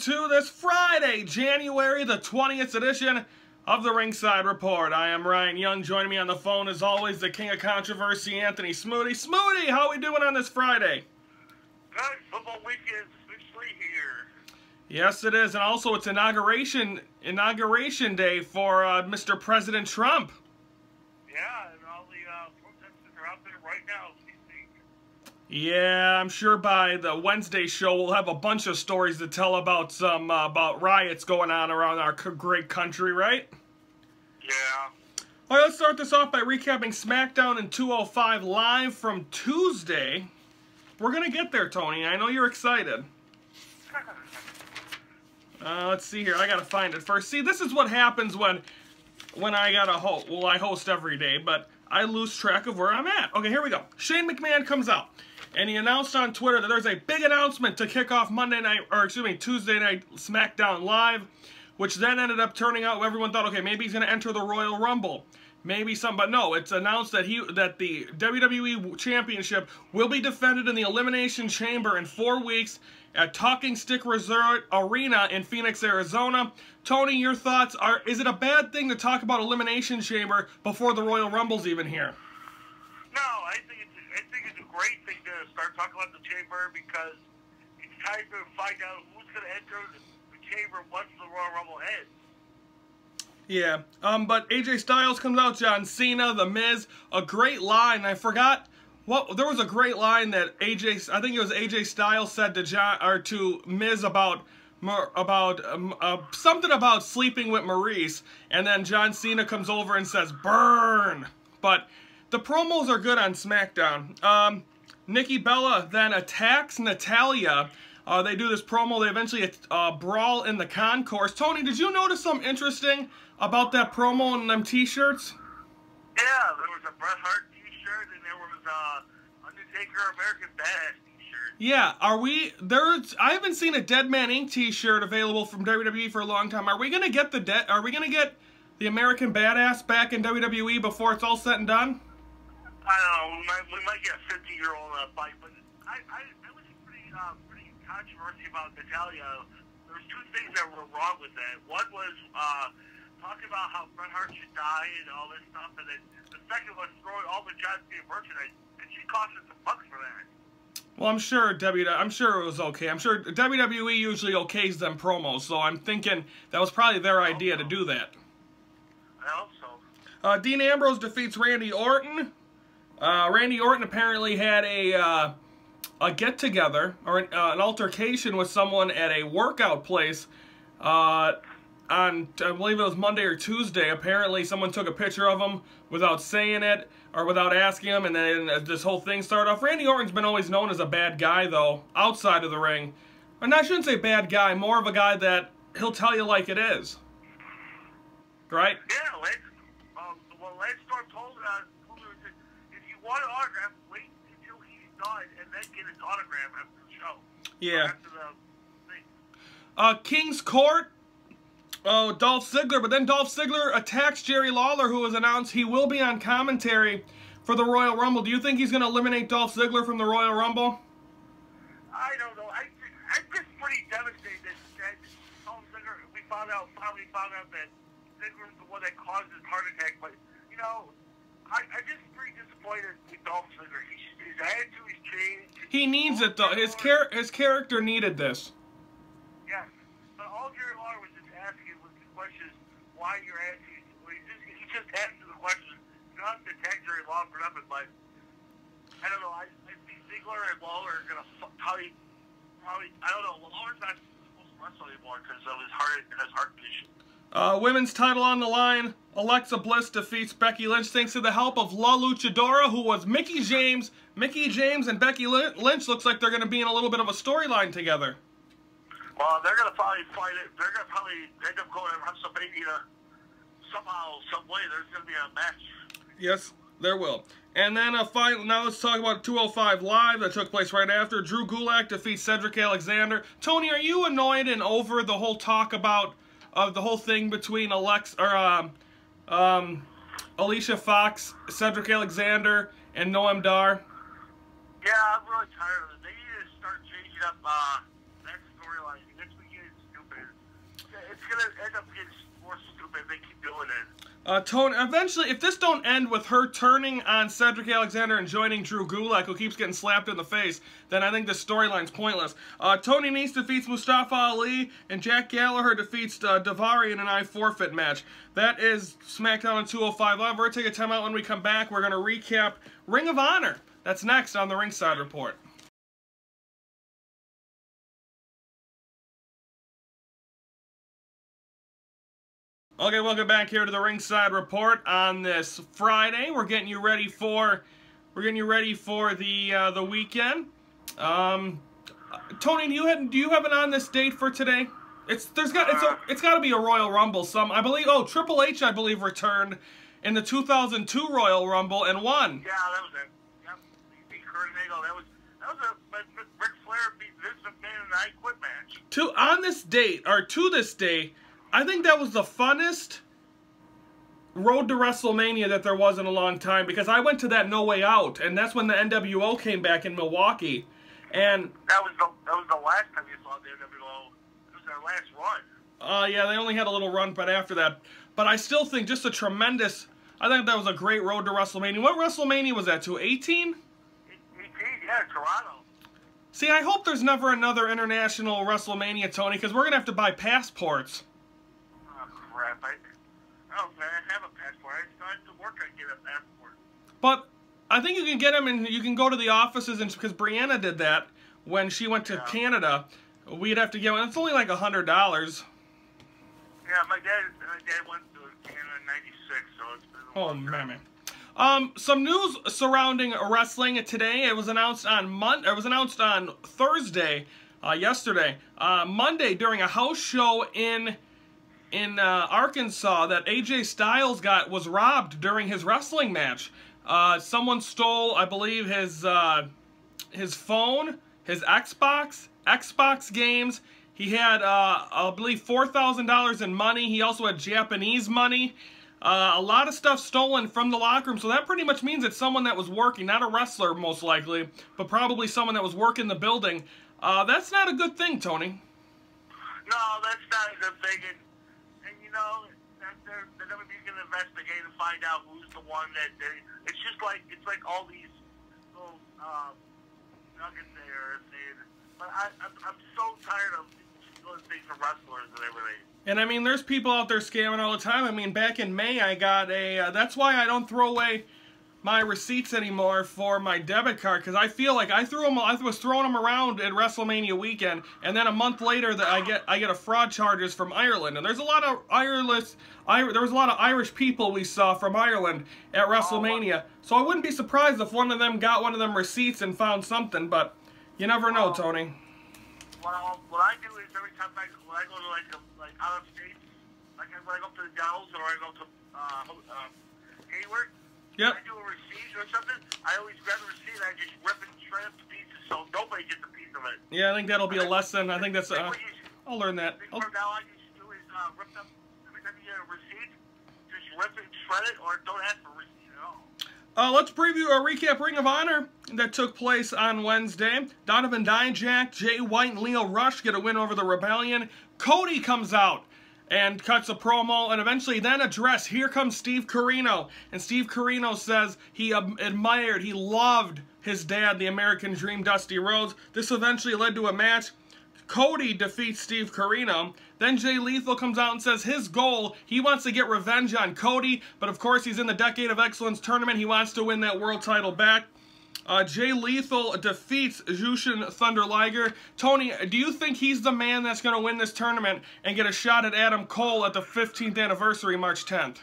to this Friday, January the 20th edition of the Ringside Report. I am Ryan Young. Joining me on the phone, as always, the king of controversy, Anthony Smoody. Smoody, how are we doing on this Friday? Good. Football weekend is officially here. Yes, it is. And also, it's inauguration day for Mr. President Trump. Yeah, and all the protesters are out there right now as we speak. Yeah, I'm sure by the Wednesday show we'll have a bunch of stories to tell about some about riots going on around our great country, right? Yeah. All right, let's start this off by recapping Smackdown in 205 live from Tuesday. We're gonna get there, Tony. I know you're excited. Let's see here. I gotta find it first. See, this is what happens when I gotta host. Well, I host every day, but I lose track of where I'm at. Okay, here we go. Shane McMahon comes out, and he announced on Twitter that there's a big announcement to kick off Tuesday night SmackDown Live, which then ended up turning out. Everyone thought, okay, maybe he's gonna enter the Royal Rumble. Maybe some, but no, it's announced that the WWE Championship will be defended in the Elimination Chamber in 4 weeks at Talking Stick Resort Arena in Phoenix, Arizona. Tony, your thoughts are, is it a bad thing to talk about Elimination Chamber before the Royal Rumble's even here? No, I think it's a great thing to start talking about the Chamber because it's time to find out who's going to enter the Chamber once the Royal Rumble ends. Yeah, but AJ Styles comes out, John Cena, The Miz, a great line. I forgot there was a great line that I think it was AJ Styles said to Miz about something about sleeping with Maurice, and then John Cena comes over and says "burn." But the promos are good on SmackDown. Nikki Bella then attacks Natalya. They do this promo. They eventually brawl in the concourse. Tony, did you notice something interesting about that promo and them T-shirts? Yeah, there was a Bret Hart T-shirt and there was Undertaker American Badass T-shirt. Yeah, I haven't seen a Dead Man Inc. T-shirt available from WWE for a long time. Are we gonna get the American Badass back in WWE before it's all said and done? I don't know. We might get a 50-year-old fight, but I was pretty controversy about Natalya. There was 2 things that were wrong with that. One was talking about how Bret Hart should die and all this stuff, and then the second was throwing all the John Cena merchandise, and she cost us some bucks for that. Well, I'm sure it was okay. I'm sure WWE usually okays them promos, so I'm thinking that was probably their idea to do that. I hope so. Dean Ambrose defeats Randy Orton. Randy Orton apparently had a get-together or an altercation with someone at a workout place on, I believe it was Monday or Tuesday. Apparently someone took a picture of him without saying it or without asking him, and then this whole thing started off. Randy Orton's been always known as a bad guy, though, outside of the ring. And I shouldn't say bad guy, more of a guy that he'll tell you like it is. Right? Yeah, Lance Storm told her, if you want an autograph, wait until he's done and then get his autograph after the show. Yeah. After the thing. King's Court. Dolph Ziggler, but then Dolph Ziggler attacks Jerry Lawler, who has announced he will be on commentary for the Royal Rumble. Do you think he's going to eliminate Dolph Ziggler from the Royal Rumble? I don't know. I'm just pretty devastated that Dolph Ziggler, we finally found out that Ziggler is the one that caused his heart attack, but, you know, I'm just pretty disappointed with Dolph Ziggler. His attitude has changed. He needs it, though. His character needed this. Yes. But all Jerry Lawler was just asking was the question, why your attitude? He just asked the question. You don't have to attack Jerry Lawler for nothing, but I don't know. I think Ziggler and Lawler are going to probably, I don't know. Lawler's not supposed to wrestle anymore because of his heart condition. Women's title on the line. Alexa Bliss defeats Becky Lynch thanks to the help of La Luchadora, who was Mickie James. Mickie James and Becky Lynch looks like they're going to be in a little bit of a storyline together. Well, they're going to probably fight it. They're going to probably end up going to WrestleMania somehow, some way. There's going to be a match. Yes, there will. And then now let's talk about 205 Live that took place right after. Drew Gulak defeats Cedric Alexander. Tony, are you annoyed and over the whole talk about the whole thing between Alicia Fox, Cedric Alexander, and Noam Dar? Yeah, I'm really tired of it. They need to start changing up that storyline. Next weekend is Tony, eventually, if this don't end with her turning on Cedric Alexander and joining Drew Gulak, who keeps getting slapped in the face, then I think this storyline's pointless. Tony Nese defeats Mustafa Ali, and Jack Gallagher defeats Daivari in an I Forfeit match. That is SmackDown on 205 Live. We're going to take a timeout. When we come back, we're going to recap Ring of Honor. That's next on the Ringside Report. Okay, welcome back here to the Ringside Report on this Friday. We're getting you ready for the weekend. Tony, do you have it on this date for today? It's got to be a Royal Rumble. I believe Triple H returned in the 2002 Royal Rumble and won. Yeah, that was it. Yep. He beat Kurt Angle. That was Ric Flair beat Vince McMahon in the I Quit match. To this day, I think that was the funnest road to WrestleMania that there was in a long time, because I went to that No Way Out, and that's when the NWO came back in Milwaukee, and that was the last time you saw the NWO. It was their last run. Yeah, they only had a little run, but after that, but I still think just a tremendous. I think that was a great road to WrestleMania. What WrestleMania was that? 2018? 18, yeah, Toronto. See, I hope there's never another international WrestleMania, Tony, because we're gonna have to buy passports. Crap. I have a passport. I have to work on getting a passport. But I think you can get them, and you can go to the offices, and because Brianna did that when she went to Canada, we'd have to get one. It's only like $100. Yeah, my dad went to Canada in '96, so it's been a long time. Man. Some news surrounding wrestling today. It was announced on Thursday, yesterday. Monday, during a house show in Arkansas, that AJ Styles was robbed during his wrestling match. Someone stole, I believe, his phone, his Xbox games. He had, I believe, $4,000 in money. He also had Japanese money. A lot of stuff stolen from the locker room. So that pretty much means it's someone that was working, not a wrestler most likely, but probably someone that was working the building. That's not a good thing, Tony. No, that's not a good thing. And you know, the WWE's going to investigate and find out who's the one that did it. It's just like, all these little nuggets there. But I'm so tired of those things for wrestlers and everything. And I mean, there's people out there scamming all the time. I mean, back in May, I got that's why I don't throw away my receipts anymore for my debit card, because I feel like I was throwing them around at WrestleMania weekend, and then a month later that I get a fraud charges from Ireland. And there's a lot of there was a lot of Irish people we saw from Ireland at WrestleMania. So I wouldn't be surprised if one of them got one of them receipts and found something, but you never know, Tony. Well, what I do is every time I go to like out of state, like when I go to the Dells or I go to Hayward, yep. I do a receipt or something, I always grab the receipt and I just rip it and shred it to pieces so nobody gets a piece of it. Yeah, I think that'll be a lesson. I think that's I'll learn that. From now on, you should do is rip them every time you get a receipt, just rip it and shred it, or don't ask for a receipt at all. Let's preview a recap Ring of Honor that took place on Wednesday. Donovan Dijak, Jay White, and Lio Rush get a win over the Rebellion. Cody comes out and cuts a promo, and eventually then address. Here comes Steve Corino, and Steve Corino says he loved his dad, the American Dream, Dusty Rhodes. This eventually led to a match. Cody defeats Steve Corino. Then Jay Lethal comes out and says his goal, he wants to get revenge on Cody, but of course he's in the Decade of Excellence tournament. He wants to win that world title back. Jay Lethal defeats Jushin Thunder Liger. Tony, do you think he's the man that's going to win this tournament and get a shot at Adam Cole at the 15th anniversary, March 10th?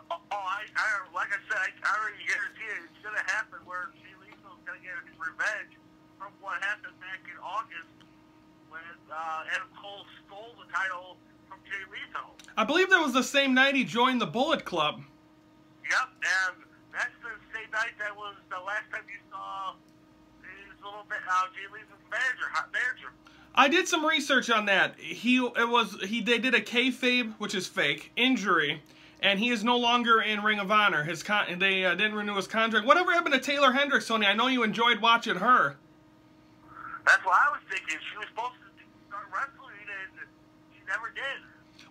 Like I said, I already guarantee it. It's going to happen where Jay Lethal's going to get his revenge from what happened back in August when Adam Cole stole the title from Jay Lethal. I believe that was the same night he joined the Bullet Club. Yep, and that's the same night that was the last time you saw his little bit, Jay Lethal's manager. I did some research on that. They did a kayfabe, which is fake, injury, and he is no longer in Ring of Honor. They didn't renew his contract. Whatever happened to Taylor Hendricks, Tony? I know you enjoyed watching her. That's what I was thinking. She was supposed to start wrestling, and she never did.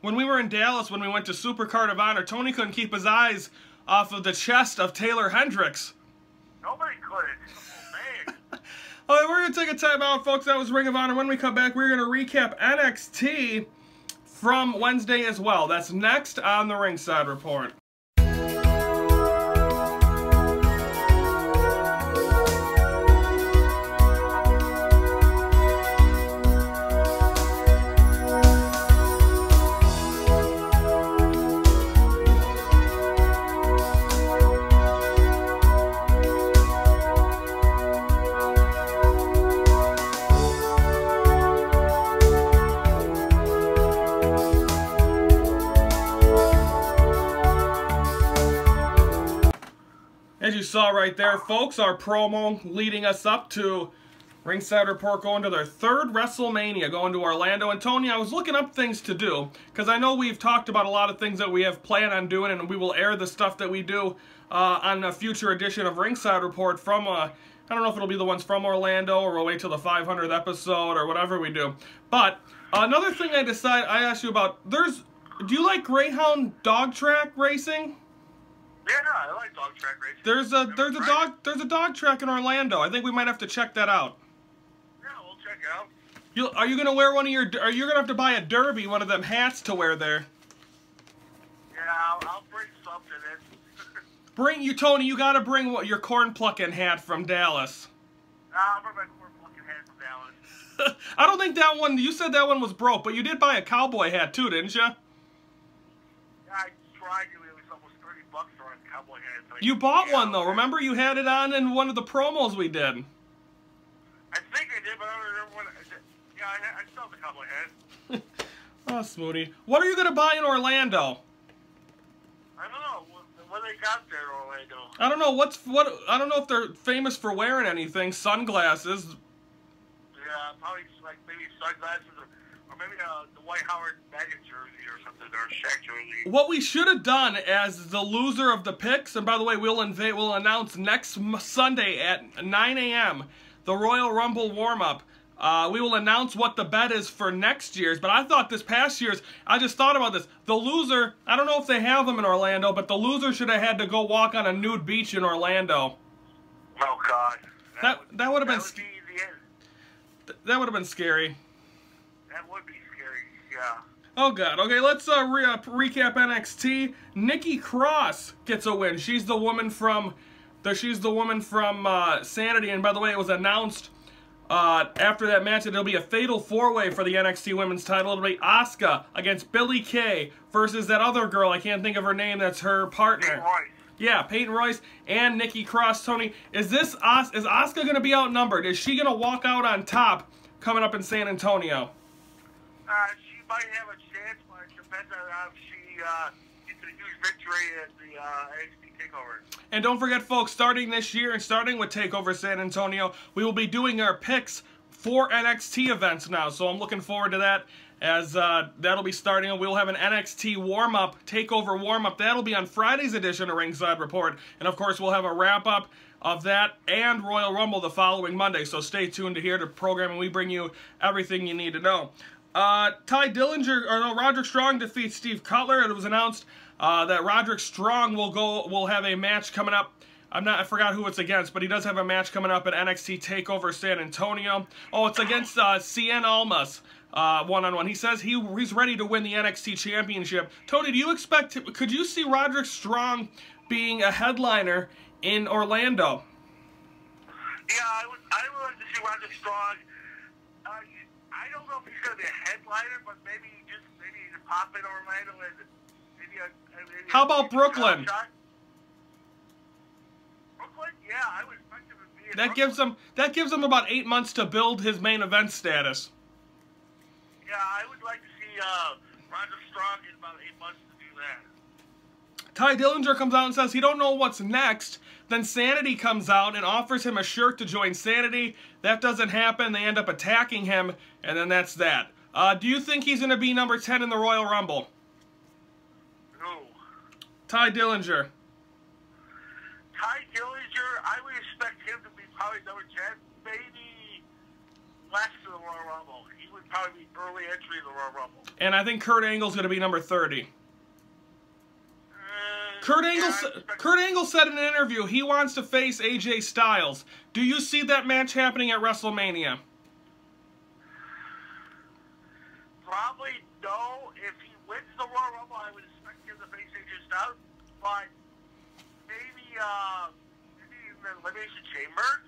when we were in Dallas, when we went to Supercard of Honor, Tony couldn't keep his eyes off of the chest of Taylor Hendricks. Nobody could. Man. All right, we're going to take a time out, folks. That was Ring of Honor. When we come back, we're going to recap NXT from Wednesday as well. That's next on the Ringside Report. As you saw right there, folks, our promo leading us up to Ringside Report going to their third WrestleMania, going to Orlando. And Tony, I was looking up things to do, because I know we've talked about a lot of things that we have planned on doing, and we will air the stuff that we do on a future edition of Ringside Report from, I don't know if it'll be the ones from Orlando, or we'll wait till the 500th episode, or whatever we do. But another thing I asked you about, do you like Greyhound dog track racing? Yeah, I like dog track racing. There's a dog track in Orlando. I think we might have to check that out. Yeah, we'll check it out. Are you gonna wear are you gonna have to buy a derby, one of them hats to wear there? Yeah, I'll bring something in. Tony, you gotta bring your corn plucking hat from Dallas. I'll bring my corn plucking hat from Dallas. I don't think that one, you said that one was broke, but you did buy a cowboy hat too, didn't you? Yeah, I tried to. It was almost $30 for a cowboy hat. So You bought one though. Remember you had it on in one of the promos we did. I think I did, but I don't remember when. Yeah, I still have the cowboy hat. Oh, Smoody. What are you gonna buy in Orlando? I don't know what they got there in Orlando. I don't know I don't know if they're famous for wearing anything. Sunglasses. Yeah, probably like maybe sunglasses or maybe the White Howard Baggett jersey or something, or Shaq jersey. What we should have done as the loser of the picks, and by the way, we'll announce next Sunday at 9 a.m. the Royal Rumble warm-up. We will announce what the bet is for next year's, but I thought this past year's, I just thought about this. The loser, I don't know if they have them in Orlando, but the loser should have had to go walk on a nude beach in Orlando. Oh, God. That would have been... That would be the end. That would have been scary. That would be scary, yeah. Oh, God. Okay, let's recap NXT. Nikki Cross gets a win. She's the woman from... Sanity, and by the way, it was announced... after that match, it'll be a fatal four-way for the NXT Women's title. It'll be Asuka against Billie Kay versus that other girl. I can't think of her name. That's her partner. Peyton Royce. Yeah, Peyton Royce and Nikki Cross. Tony, is Asuka going to be outnumbered? Is she going to walk out on top coming up in San Antonio? She might have a chance, but it depends on if she gets a huge victory at the NXT TakeOver. And don't forget, folks, starting this year and starting with TakeOver San Antonio, we will be doing our picks for NXT events now. So I'm looking forward to that, as that'll be starting. We'll have an NXT warm-up, TakeOver warm-up. That'll be on Friday's edition of Ringside Report. And, of course, we'll have a wrap-up of that and Royal Rumble the following Monday. So stay tuned to hear the program, and we bring you everything you need to know. Roderick Strong defeats Steve Cutler. It was announced that Roderick Strong will have a match coming up. I forgot who it's against, but he does have a match coming up at NXT TakeOver San Antonio. Oh, it's against Cien Almas, one-on-one. He says he's ready to win the NXT Championship. Tony, could you see Roderick Strong being a headliner in Orlando? Yeah, I would like to see Roderick Strong. I don't know if he's going to be a headliner, but maybe to pop in Orlando and maybe how about Brooklyn? Brooklyn? Yeah, I would expect him to be in That gives him about 8 months to build his main event status. Yeah, I would like to see Roderick Strong in about 8 months to do that. Ty Dillinger comes out and says he don't know what's next. Then Sanity comes out and offers him a shirt to join Sanity. That doesn't happen. They end up attacking him, and then that's that. Do you think he's going to be number 10 in the Royal Rumble? No. Ty Dillinger. Ty Dillinger, I would expect him to be probably number 10, maybe less than the Royal Rumble. He would probably be early entry in the Royal Rumble. And I think Kurt Angle's going to be number 30. Kurt Angle said in an interview he wants to face AJ Styles. Do you see that match happening at WrestleMania? Probably no. If he wins the Royal Rumble, I would expect him to face AJ Styles. But maybe in the Elimination Chamber.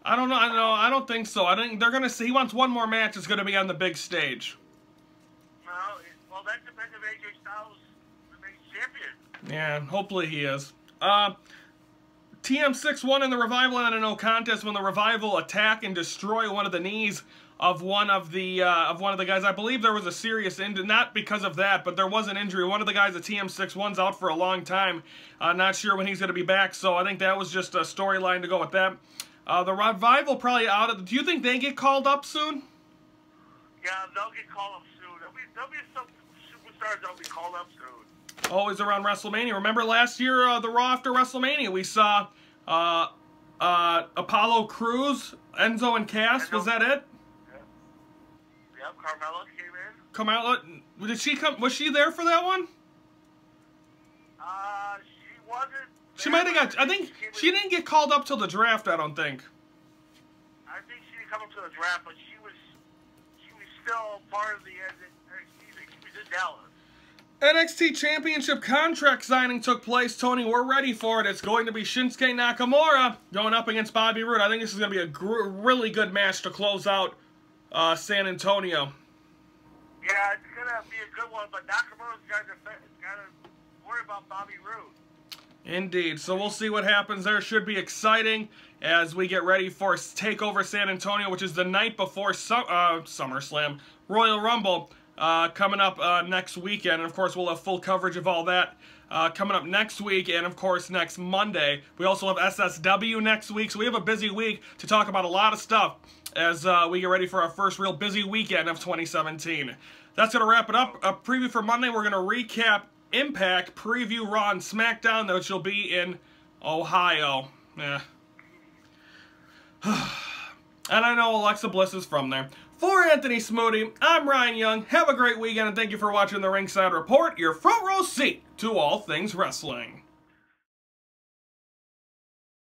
I don't know. I don't think so. I think they're gonna say he wants one more match. It's gonna be on the big stage. Well, that depends if AJ Styles remains champion. Yeah, hopefully he is. TM6 won in the Revival and a no contest when the Revival attack and destroy one of the knees of one of the guys. I believe there was a serious injury, not because of that, but there was an injury. One of the guys at TM6 one's out for a long time. Not sure when he's going to be back, so I think that was just a storyline to go with that. The Revival probably out of. Do you think they get called up soon? Yeah, they'll get called up soon. There'll be some superstars that'll be called up soon. Always around WrestleMania. Remember last year, the Raw after WrestleMania, we saw Apollo Crews, Enzo and Cass. Was that it? Yeah, Carmella came in. Carmella, did she come? Was she there for that one? She wasn't. She might have got. I think she didn't get called up till the draft. I don't think. I think she didn't come up to the draft, but she was still part of the NXT. She was in Dallas. NXT Championship contract signing took place. Tony, we're ready for it. It's going to be Shinsuke Nakamura going up against Bobby Roode. I think this is going to be a really good match to close out San Antonio. Yeah, it's going to be a good one, but Nakamura's got to worry about Bobby Roode. Indeed. So we'll see what happens there. Should be exciting as we get ready for TakeOver San Antonio, which is the night before SummerSlam, Royal Rumble. Coming up next weekend, and of course we'll have full coverage of all that coming up next week, and of course next Monday. We also have SSW next week, so we have a busy week to talk about a lot of stuff as we get ready for our first real busy weekend of 2017. That's going to wrap it up. A preview for Monday, we're going to recap Impact, preview Raw and Smackdown, which will be in Ohio. Yeah. And I know Alexa Bliss is from there. For Anthony Smoody, I'm Ryan Young. Have a great weekend, and thank you for watching the Ringside Report, your front row seat to all things wrestling.